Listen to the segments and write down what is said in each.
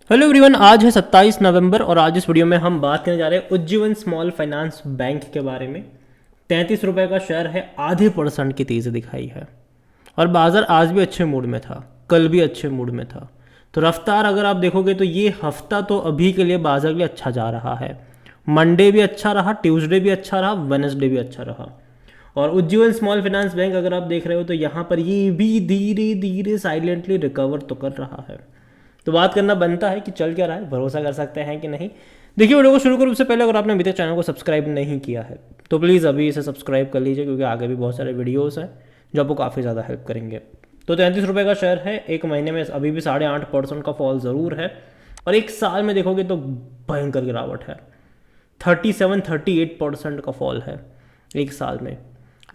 Hello everyone, आज है 27 नवंबर और आज इस वीडियो में हम बात करने जा रहे हैं उज्जीवन स्मॉल फाइनेंस बैंक के बारे में। 33 रुपये का शेयर है, ½ % की तेज़ी दिखाई है और बाजार आज भी अच्छे मूड में था, कल भी अच्छे मूड में था। तो रफ्तार अगर आप देखोगे तो ये हफ्ता तो अभी के लिए बाजार के लिए अच्छा जा रहा है। मंडे भी अच्छा रहा, ट्यूसडे भी अच्छा रहा, वेडनेसडे भी अच्छा रहा। और उज्जीवन स्मॉल फाइनेंस बैंक अगर आप देख रहे हो तो यहाँ पर ये भी धीरे धीरे साइलेंटली रिकवर तो कर रहा है। तो बात करना बनता है कि चल क्या रहा है, भरोसा कर सकते हैं कि नहीं। देखिए, वीडियो को शुरू करूँ उससे पहले अगर आपने अभी तक चैनल को सब्सक्राइब नहीं किया है तो प्लीज़ अभी इसे सब्सक्राइब कर लीजिए, क्योंकि आगे भी बहुत सारे वीडियोस हैं जो आपको काफ़ी ज़्यादा हेल्प करेंगे। तो 33 रुपये का शेयर है, एक महीने में अभी भी 8.5% का फॉल ज़रूर है और एक साल में देखोगे तो भयंकर गिरावट है। 37-38% का फॉल है एक साल में,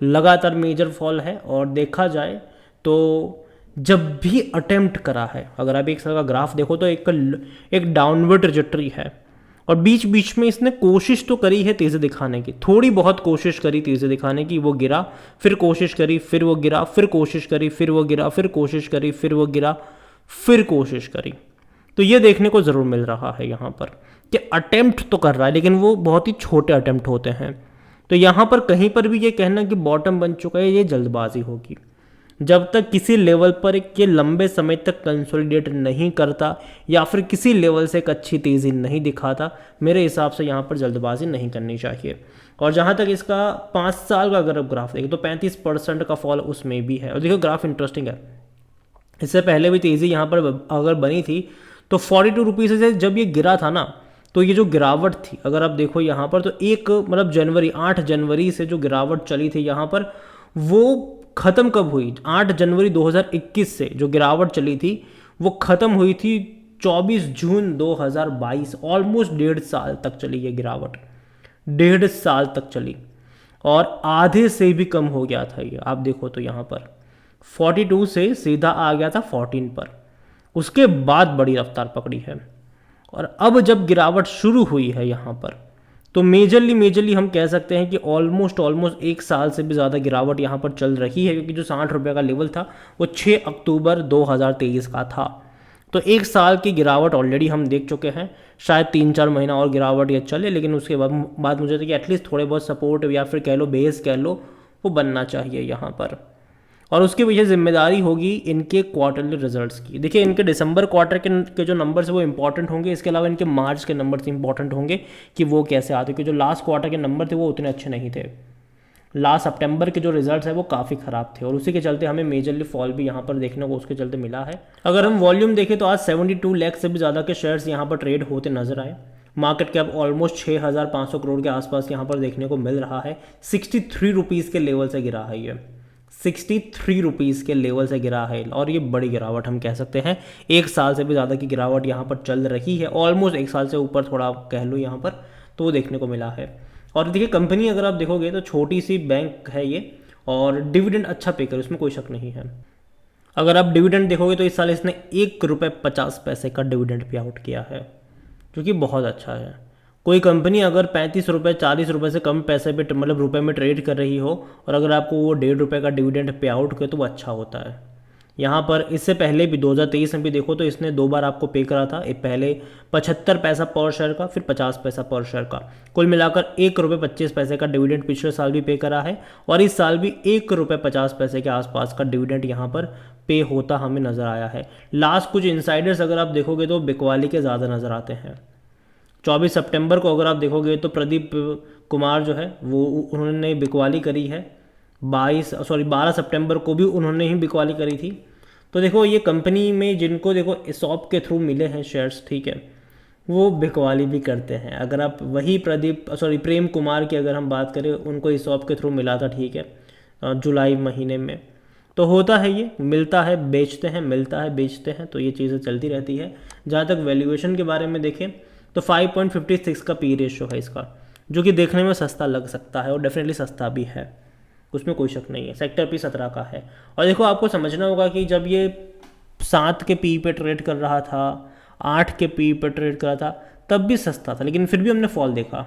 लगातार मेजर फॉल है। और देखा जाए तो जब भी अटेम्प्ट करा है, अगर आप एक साल का ग्राफ देखो तो एक डाउनवर्ड ट्रेजेक्टरी है और बीच बीच में इसने कोशिश तो करी है तेज़ी दिखाने की, थोड़ी बहुत कोशिश करी तेज़ी दिखाने की। वो गिरा, फिर कोशिश करी, फिर वो गिरा, फिर कोशिश करी, फिर वो गिरा, फिर कोशिश करी, फिर वो गिरा, फिर कोशिश करी। तो ये देखने को ज़रूर मिल रहा है यहाँ पर कि अटेम्प्ट तो कर रहा है, लेकिन वो बहुत ही छोटे अटेम्प्ट होते हैं। तो यहाँ पर कहीं पर भी ये कहना कि बॉटम बन चुका है, ये जल्दबाजी होगी। जब तक किसी लेवल पर ये लंबे समय तक कंसोलिडेट नहीं करता या फिर किसी लेवल से एक अच्छी तेज़ी नहीं दिखाता, मेरे हिसाब से यहाँ पर जल्दबाजी नहीं करनी चाहिए। और जहाँ तक इसका 5 साल का अगर आप ग्राफ देखें तो 35% का फॉल उसमें भी है। और देखो, ग्राफ इंटरेस्टिंग है। इससे पहले भी तेज़ी यहाँ पर अगर बनी थी तो 42 रुपीज़ से जब ये गिरा था ना, तो ये जो गिरावट थी अगर आप देखो यहाँ पर, तो एक मतलब 8 जनवरी से जो गिरावट चली थी यहाँ पर, वो ख़त्म कब हुई? 8 जनवरी 2021 से जो गिरावट चली थी वो ख़त्म हुई थी 24 जून 2022। ऑलमोस्ट 1.5 साल तक चली ये गिरावट, 1.5 साल तक चली और आधे से भी कम हो गया था ये। आप देखो तो यहाँ पर 42 से सीधा आ गया था 14 पर, उसके बाद बड़ी रफ्तार पकड़ी है। और अब जब गिरावट शुरू हुई है यहाँ पर तो मेजरली हम कह सकते हैं कि ऑलमोस्ट एक साल से भी ज़्यादा गिरावट यहाँ पर चल रही है, क्योंकि जो 60 रुपये का लेवल था वो 6 अक्टूबर 2023 का था। तो एक साल की गिरावट ऑलरेडी हम देख चुके हैं। शायद 3-4 महीना और गिरावट ये चले, लेकिन उसके बाद मुझे तो कि एटलीस्ट थोड़े बहुत सपोर्ट या फिर कह लो बेस कह लो, वो बनना चाहिए यहाँ पर। और उसके पीछे जिम्मेदारी होगी इनके क्वार्टरली रिजल्ट्स की। देखिए, इनके दिसंबर क्वार्टर के जो नंबर्स है वो इंपॉर्टेंट होंगे, इसके अलावा इनके मार्च के नंबर्स इंपॉर्टेंट होंगे कि वो कैसे आते, क्योंकि जो लास्ट क्वार्टर के नंबर थे वो उतने अच्छे नहीं थे। लास्ट सितंबर के जो रिजल्ट्स है वो काफ़ी ख़राब थे और उसी के चलते हमें मेजरली फॉल भी यहाँ पर देखने को उसके चलते मिला है। अगर हम वॉल्यूम देखें तो आज 72 लाख से भी ज़्यादा के शेयर्स यहाँ पर ट्रेड होते नजर आए। मार्केट कैप ऑलमोस्ट 6,500 करोड़ के आसपास यहाँ पर देखने को मिल रहा है। 63 रुपीज़ के लेवल से गिरा है ये, 63 रुपीज़ के लेवल से गिरा है और ये बड़ी गिरावट हम कह सकते हैं। एक साल से भी ज़्यादा की गिरावट यहाँ पर चल रही है, ऑलमोस्ट एक साल से ऊपर थोड़ा कह लो यहाँ पर, तो वो देखने को मिला है। और देखिए, कंपनी अगर आप देखोगे तो छोटी सी बैंक है ये और डिविडेंड अच्छा पे करे, उसमें कोई शक नहीं है। अगर आप डिविडेंड देखोगे तो इस साल इसने 1 रुपये 50 पैसे का डिविडेंड पे आउट किया है, जो कि बहुत अच्छा है। कोई कंपनी अगर 35 रुपये 40 रुपये से कम पैसे पे मतलब रुपए में ट्रेड कर रही हो और अगर आपको वो 1.5 रुपये का डिविडेंड पे आउट करे तो वो अच्छा होता है। यहाँ पर इससे पहले भी 2023 में भी देखो तो इसने 2 बार आपको पे करा था, एक पहले 75 पैसा पर शेयर का, फिर 50 पैसा पर शेयर का। कुल मिलाकर 1 रुपये 25 पैसे का डिविडेंड पिछले साल भी पे करा है और इस साल भी 1 रुपये 50 पैसे के आसपास का डिविडेंड यहाँ पर पे होता हमें नज़र आया है। लास्ट कुछ इंसाइडर्स अगर आप देखोगे तो बिकवाली के ज़्यादा नज़र आते हैं। 24 सितंबर को अगर आप देखोगे तो प्रदीप कुमार जो है वो उन्होंने बिकवाली करी है। 12 सितंबर को भी उन्होंने ही बिकवाली करी थी। तो देखो, ये कंपनी में जिनको देखो ESOP के थ्रू मिले हैं शेयर्स, ठीक है, वो बिकवाली भी करते हैं। अगर आप वही प्रेम कुमार की अगर हम बात करें, उनको ESOP के थ्रू मिला था, ठीक है, जुलाई महीने में। तो होता है, ये मिलता है बेचते हैं, मिलता है बेचते हैं, तो ये चीज़ें चलती रहती है। जहाँ तक वैल्यूएशन के बारे में देखें तो 5.56 का पी रेशो है इसका, जो कि देखने में सस्ता लग सकता है और डेफिनेटली सस्ता भी है, उसमें कोई शक नहीं है। सेक्टर पी 17 का है। और देखो, आपको समझना होगा कि जब ये 7 के पी पे ट्रेड कर रहा था, 8 के पी पे ट्रेड कर रहा था, तब भी सस्ता था, लेकिन फिर भी हमने फॉल देखा।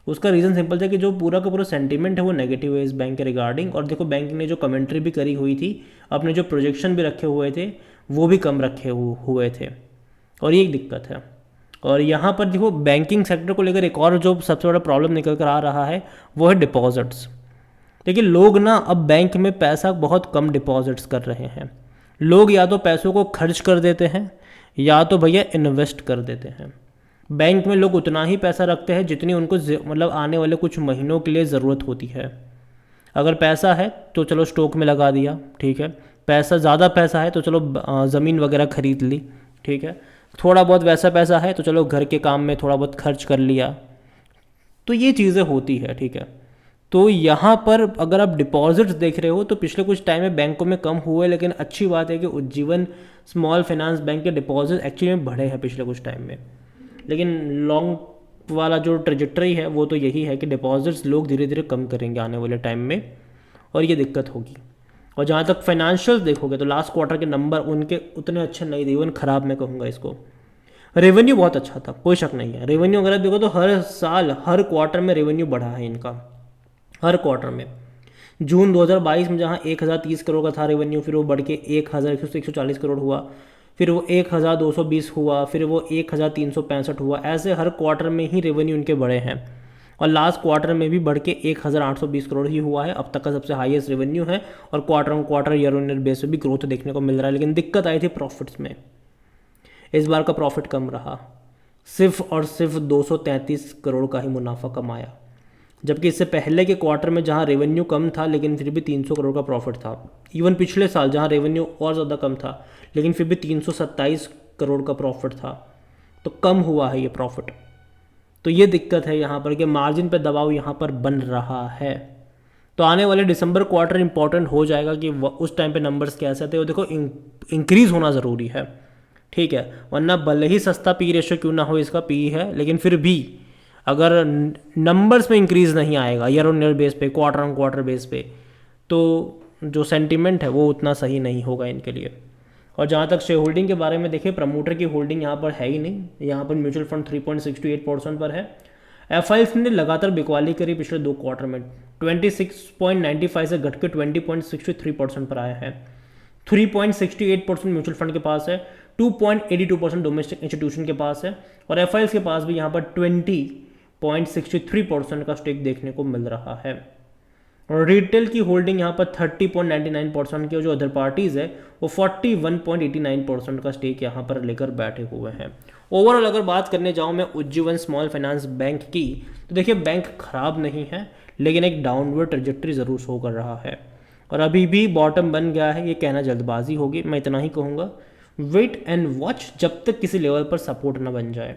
उसका रीज़न सिंपल था कि जो पूरा का पूरा सेंटीमेंट है वो नेगेटिव है इस बैंक के रिगार्डिंग। और देखो, बैंक ने जो कमेंट्री भी करी हुई थी, अपने जो प्रोजेक्शन भी रखे हुए थे वो भी कम रखे हुए थे और ये एक दिक्कत है। और यहाँ पर देखो बैंकिंग सेक्टर को लेकर एक और जो सबसे बड़ा प्रॉब्लम निकल कर आ रहा है वो है डिपॉजिट्स। देखिए लोग ना अब बैंक में पैसा बहुत कम डिपॉजिट्स कर रहे हैं। लोग या तो पैसों को खर्च कर देते हैं या तो भैया इन्वेस्ट कर देते हैं। बैंक में लोग उतना ही पैसा रखते हैं जितनी उनको मतलब आने वाले कुछ महीनों के लिए ज़रूरत होती है। अगर पैसा है तो चलो स्टॉक में लगा दिया, ठीक है। पैसा ज़्यादा पैसा है तो चलो ज़मीन वगैरह खरीद ली, ठीक है। थोड़ा बहुत वैसा पैसा है तो चलो घर के काम में थोड़ा बहुत खर्च कर लिया। तो ये चीज़ें होती है, ठीक है। तो यहाँ पर अगर आप डिपॉजिट्स देख रहे हो तो पिछले कुछ टाइम में बैंकों में कम हुए, लेकिन अच्छी बात है कि उज्जीवन स्मॉल फाइनेंस बैंक के डिपॉजिट एक्चुअली में बढ़े हैं पिछले कुछ टाइम में। लेकिन लॉन्ग वाला जो ट्रेजेक्टरी है वो तो यही है कि डिपॉजिट्स लोग धीरे धीरे कम करेंगे आने वाले टाइम में, और ये दिक्कत होगी। और जहाँ तक फाइनेंशियल देखोगे तो लास्ट क्वार्टर के नंबर उनके उतने अच्छे नहीं थे, इवन ख़राब मैं कहूँगा इसको। रेवेन्यू बहुत अच्छा था, कोई शक नहीं है। रेवेन्यू अगर आप देखो तो हर साल हर क्वार्टर में रेवेन्यू बढ़ा है इनका, हर क्वार्टर में। जून 2022 में जहाँ 1030 करोड़ का था रेवेन्यू, फिर वो बढ़ के 1140 करोड़ हुआ, फिर वो 1220 हुआ, फिर वो 1365 हुआ। ऐसे हर क्वार्टर में ही रेवेन्यू इनके बढ़े हैं, और लास्ट क्वार्टर में भी बढ़ के 1820 करोड़ ही हुआ है। अब तक का सबसे हाईएस्ट रेवेन्यू है, और quarter on quarter year on year base पे भी ग्रोथ देखने को मिल रहा है। लेकिन दिक्कत आई थी प्रॉफिट्स में। इस बार का प्रॉफिट कम रहा, सिर्फ और सिर्फ 233 करोड़ का ही मुनाफा कमाया, जबकि इससे पहले के क्वार्टर में जहां रेवेन्यू कम था लेकिन फिर भी 300 करोड़ का प्रॉफिट था। इवन पिछले साल जहां रेवेन्यू और ज़्यादा कम था लेकिन फिर भी 327 करोड़ का प्रॉफिट था। तो कम हुआ है ये प्रॉफिट। तो ये दिक्कत है यहाँ पर कि मार्जिन पे दबाव यहाँ पर बन रहा है। तो आने वाले दिसंबर क्वार्टर इंपॉर्टेंट हो जाएगा कि उस टाइम पे नंबर्स कैसे थे। वो देखो इंक्रीज़ होना ज़रूरी है, ठीक है। वरना भले ही सस्ता पी रेशो क्यों ना हो, इसका पी है, लेकिन फिर भी अगर नंबर्स में इंक्रीज़ नहीं आएगा ईयर ऑन ईयर बेस पे, क्वार्टर ऑन क्वार्टर बेस पे, तो जो सेंटीमेंट है वो उतना सही नहीं होगा इनके लिए। और जहाँ तक शेयर होल्डिंग के बारे में देखें, प्रमोटर की होल्डिंग यहाँ पर है ही नहीं। यहाँ पर म्यूचुअल फंड 3.68% पर है। एफआईएस ने लगातार बिकवाली करी पिछले 2 क्वार्टर में, 26.95 से घट के 20.63% पर आया है। 3.68% म्यूचुअल फंड के पास है, 2.82% डोमेस्टिक इंस्टीट्यूशन के पास है, और एफआईएस के पास भी यहाँ पर 20.63% का स्टेक देखने को मिल रहा है। और रिटेल की होल्डिंग यहाँ पर 30.99% की, जो अदर पार्टीज़ है वो 41.89% का स्टेक यहाँ पर लेकर बैठे हुए हैं। ओवरऑल अगर बात करने जाऊँ मैं उज्जीवन स्मॉल फाइनेंस बैंक की, तो देखिए बैंक खराब नहीं है, लेकिन एक डाउनवर्ड ट्रेजेक्टरी ज़रूर शो कर रहा है, और अभी भी बॉटम बन गया है। ये कहना जल्दबाजी होगी, मैं इतना ही कहूँगा, वेट एंड वॉच, जब तक किसी लेवल पर सपोर्ट ना बन जाए।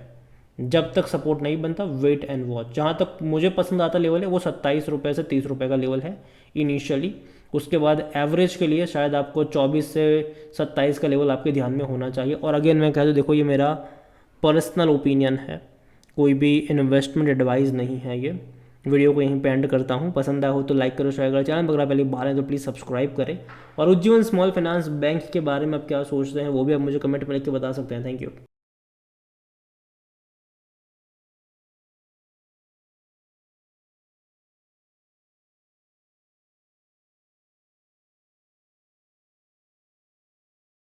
जब तक सपोर्ट नहीं बनता वेट एंड वॉच। जहाँ तक मुझे पसंद आता लेवल है वो 27 रुपये से 30 रुपये का लेवल है इनिशियली। उसके बाद एवरेज के लिए शायद आपको 24 से 27 का लेवल आपके ध्यान में होना चाहिए। और अगेन मैं कह दूँ, देखो ये मेरा पर्सनल ओपिनियन है, कोई भी इन्वेस्टमेंट एडवाइस नहीं है। ये वीडियो को यहीं पे एंड करता हूँ। पसंद आया हो तो लाइक करो, शेयर करो, चैनल अगर पहले बार है तो प्लीज़ सब्सक्राइब करें। और उज्जीवन स्मॉल फाइनेंस बैंक के बारे में आप क्या सोचते हैं वो भी आप मुझे कमेंट में लिख के बता सकते हैं। Thank you.